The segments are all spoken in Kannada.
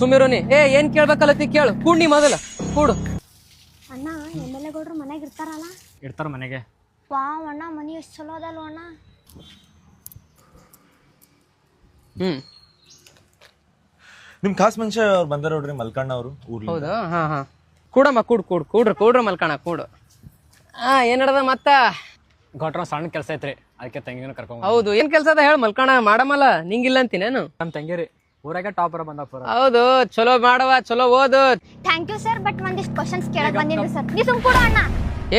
ಸುಮಿರೋನಿ ಏನ್ ಕೇಳ್ಬೇಕಲ್ಲತಿ ಕೇಳು ಕೂಡ್ ನೀ ಮೊದಲ ಕೂಡು. ಅಣ್ಣ ಎಮ್ಮೆಲ್ಲೆ ಗೌಡ್ರು ಮನೆಗೆ ಇರ್ತಾರಲ್ಲ. ಇರ್ತಾರ ಮನೆಗೆ. ವಾವ್ ಅಣ್ಣ ಮನಿ ಎಷ್ಟು ಚಲೋ ಅದಲ್ವ ಅಣ್ಣ. ನಿಮ್ ಖಾಸ್ ಮನುಷ್ಯ ಅವ್ರು ಬಂದಾರ ನೋಡ್ರಿ ಮಲ್ಕಣ್ಣ ಅವರು ಊರ್ಲಿ. ಹೌದಾ? ಹಾ ಹಾ ಕೂಡಮ್ಮ ಕೂಡ್ರ ಮಲ್ಕಣ ಕೂಡು. ಏನ್ ನಡ್ದ ಮತ್ತ? ಗೌಡ್ರ ಸಣ್ಣ ಕೆಲಸ ಐತ್ರಿ, ಅದಕ್ಕೆ ತಂಗಿನ ಕರ್ಕೊಂಡ್ ಹೌದು, ಏನ್ ಕೆಲ್ಸ ಅದ ಹೇಳ ಮಲ್ಕಣ ಮಾಡಮಲ್ಲ, ನಿಂಗಿಲ್ಲ ಅಂತೀನೇನು? ನಮ್ ತಂಗಿರಿ ಊರಾಗ ಟಾಪರ್ ಬಂದಪ್ಪ. ಹೌದು, ಚಲೋ ಮಾಡವ, ಚಲೋ ಓದು. ಥ್ಯಾಂಕ್ ಯು ಸರ್, ಬಟ್ ಒಂದಿಷ್ಟು ಕ್ವಶನ್ಸ್ ಕೇಳಕ್ ಬಂದಿನ್ರಿ ಸರ್. ನೀ ಸುಮ್ ಕೊಡು ಅಣ್ಣ.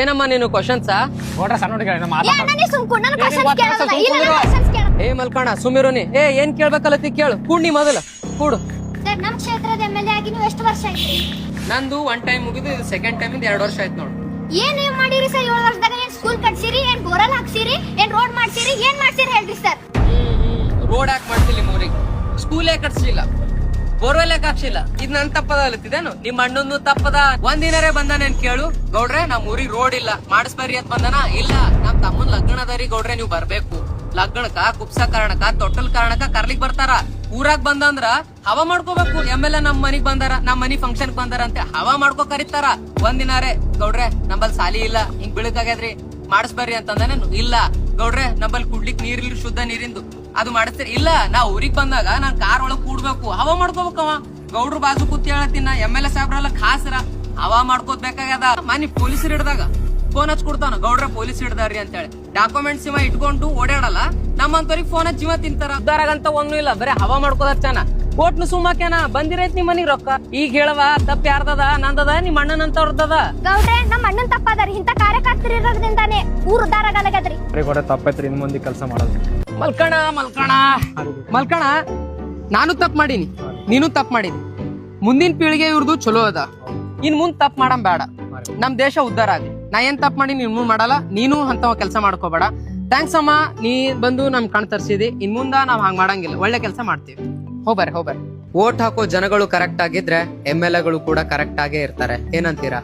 ಏನಮ್ಮ ನೀನು ಕ್ವಶನ್ಸಾ? ಗೌಡ್ರ ಸಣ್ಣ ಹುಡುಗಿ ಏ ಅಣ್ಣ ನೀ ಸುಮ್ ಕೊಡು, ನಾನು ಕ್ವಶನ್ಸ್ ಕೇಳಲ್ಲ. ಇಲ್ಲ ನಾನು ಕ್ವಶನ್ಸ್ ಕೇಳ. ಮಲ್ಕಣ ಸುಮಿರೋನಿ ಏನ್ ಕೇಳ್ಬೇಕಲ್ಲತಿ ಕೇಳು ಕೂಡ್ ನೀ ಮೊದಲ ಕೂಡು. ಸರ್ ನಮ್ಮ ಕ್ಷೇತ್ರದ ಎಮ್ಮೆಲ್ಲೆ ಆಗಿ ನೀವು ಎಷ್ಟು ವರ್ಷ ಆಯ್ತು? ನಂದು ಒನ್ ಟೈಮ್ ಮುಗಿದು ಇದು ಸೆಕೆಂಡ್ ಟೈಮ್ 2 ವರ್ಷ ಆಯ್ತು ನೋಡು. ಏನ್ ಮಾಡಿರಿ ಸರ್ 7 ವರ್ಷದಾಗ? ಏನ್ ಸ್ಕೂಲ್ ಕಟ್ಸಿರಿ, ಏನ್ ಬೋರಲ್ ಹಾಕ್ಸಿರಿ, ಏನ್ ರೋಡ್ ಮಾಡ್ಸಿರಿ, ಏನ್ ಮಾಡ್ಸಿರಿ ಹೇಳ್ರಿ ಸರ್? ರೋಡ್ ಯಾಕೆ ಮಾಡ್ತಿಲ್ಲ ನಿಮ್ಮೂರಿಗೆ? ಸ್ಕೂಲೇ ಕಟ್ಸಿಲ್ಲ, ಬೋರ್ವೆಲ್ ಯಾಕೆ ಹಾಕ್ಸಿಲ್ಲ? ಇದ್ ನನ್ ತಪ್ಪದಲ್ಲತ್ತಿದೇನು? ನಿಮ್ಮ ಅಣ್ಣಂದು ತಪ್ಪದ. ಒಂದಿನರೇ ಬಂದಾನೇನ್ ಕೇಳು ಗೌಡ್ರೆ, ನಮ್ ಊರಿಗೆ ರೋಡ್ ಇಲ್ಲ ಮಾಡಿಸ್ಬರ್ರಿ ಅಂತ ಬಂದನ. ಇಲ್ಲ, ನಮ್ ತಮ್ಮನ್ ಲಗ್ನ ಅದರಿ ಗೌಡ್ರೆ, ನೀವು ಬರ್ಬೇಕು. ಲಗ್ನಕ್ಕ, ಕುಪ್ಸ ಕಾರಣಕ್ಕ, ತೊಟ್ಟಲ್ ಕಾರಣಕ್ಕ ಕರ್ಲಿಕ್ ಬರ್ತಾರ. ಊರಾಗ್ ಬಂದಂದ್ರ ಹವಾ ಮಾಡ್ಕೋಬೇಕು. ಎಮ್ಮೆಲ್ಲೆ ನಮ್ ಮನಿಗ್ ಬಂದಾರ, ನಮ್ ಮನಿ ಫಂಕ್ಷನ್ ಬಂದಾರ ಅಂತ ಹವಾ ಮಾಡ್ಕೋ ಕರಿತಾರ. ಒಂದಿನಾರೇ ಗೌಡ್ರೆ ನಂಬಲ್ ಸಾಲಿ ಇಲ್ಲ, ಹಿಂಗ್ ಬಿಳಕಾಗ್ಯದ್ರಿ ಮಾಡಿಸ್ಬರ್ರಿ ಅಂತಂದಾನೇನು? ಇಲ್ಲ ಗೌಡ್ರೆ ನಂಬಲ್ ಕುಡ್ಲಿಕ್ ನೀರಿಲ್ರಿ, ಶುದ್ಧ ನೀರಿಂದು ಅದು ಮಾಡಿಸ್ತೀರಿ. ಇಲ್ಲ, ನಾ ಊರಿಗ್ ಬಂದಾಗ ನಾನ್ ಕಾರ್ ಒಳಗ್ ಕೂಡ್ಬೇಕು, ಹವಾ ಮಾಡ್ಕೋಬೇಕವ. ಗೌಡ್ರು ಬಾಜು ಕೂತಿ ಹೇಳತ್ತಿನ ಎಮ್ಮೆಲ್ಲೆ ಸಾಹೇಬ್ರಲ್ಲ ಖಾಸ್ರ ಹವಾ ಮಾಡ್ಕೋದ್ ಬೇಕಾಗ್ಯದ. ಮನಿ ಪೊಲೀಸರು ಹಿಡ್ದಾಗ ಫೋನ್ ಹಚ್ಕೊಡ್ತಾನ, ಗೌಡ್ರ ಪೊಲೀಸ್ ಹಿಡ್ದಾರ್ರಿ ಅಂತ ಹೇಳಿ. ಡಾಕ್ಯುಮೆಂಟ್ಸ್ ಇವ ಇಟ್ಕೊಂಡು ಓಡಾಡಲ್ಲ, ನಮ್ಮಂತವ್ರಿಗೆ ಫೋನ್ ಹಚ್ಚಿ ತಿಂತಾರ. ಉದ್ದಾರಾಗಂತ ಒಂದೂ ಇಲ್ಲ, ಬರೀ ಹವಾ ಮಾಡ್ಕೋದ್ ಹಚ್ಚಾನ. ಕೋಟ್ನು ಸುಮ್ಮಾಕ್ಯಾನ ಬಂದಿರೈತ್ ನಿಮ್ ಮನಿಗ್ ರೊಕ್ಕ. ಈಗ ಹೇಳವ ತಪ್ಪ ಯಾರ್ದದ? ನಂದದ ನಿಮ್ ಅಣ್ಣನಂತವ್ರದದ? ಗೌಡ್ರೆ ನಮ್ಮ ಅಣ್ಣನ್ ತಪ್ಪದಾರಿ, ಇಂತ ಕಾರ್ಯಕರ್ತರು ಇರೋದ್ರಿಂದಾನೆ ಊರ್ ಉದ್ದಾರ ಆಗಲಾಗದ್ರಿ. ಗೌಡ್ರ ತಪ್ಪೈತ್ರಿ, ಇನ್ ಮುಂದೆ ಕೆಲಸ ಮಾಡೋದು. ಮಲ್ಕಣ ನಾನು ತಪ್ಪು ಮಾಡೀನಿ, ನೀನು ತಪ್ಪು ಮಾಡೀನಿ. ಮುಂದಿನ ಪೀಳಿಗೆ ಇವ್ರದು ಚಲೋ ಅದ, ಇನ್ ಮುಂದ್ ತಪ್ಪು ಮಾಡಂ ಬೇಡ. ನಮ್ ದೇಶ ಉದ್ದಾರ ಆಗ್ಲಿ. ನಾ ಏನ್ ತಪ್ಪು ಮಾಡಿ ನೀನ್ ಮುಂದ್ ಮಾಡಲ್ಲ, ನೀನು ಅಂತ ಕೆಲಸ ಮಾಡ್ಕೋಬೇಡ. ಥ್ಯಾಂಕ್ಸ್ ಅಮ್ಮ, ನೀ ಬಂದು ನಮ್ ಕಣ್ ತರ್ಸಿದಿ. ಇನ್ ಮುಂದ ನಾವ್ ಹಂಗ್ ಮಾಡಂಗಿಲ್ಲ, ಒಳ್ಳೆ ಕೆಲಸ ಮಾಡ್ತೀವಿ. ಹೋಗ್ಬರ್ರಿ. ವೋಟ್ ಹಾಕೋ ಜನಗಳು ಕರೆಕ್ಟ್ ಆಗಿದ್ರೆ MLA ಗಳು ಕೂಡ ಕರೆಕ್ಟ್ ಆಗೇ ಇರ್ತಾರೆ. ಏನಂತೀರಾ?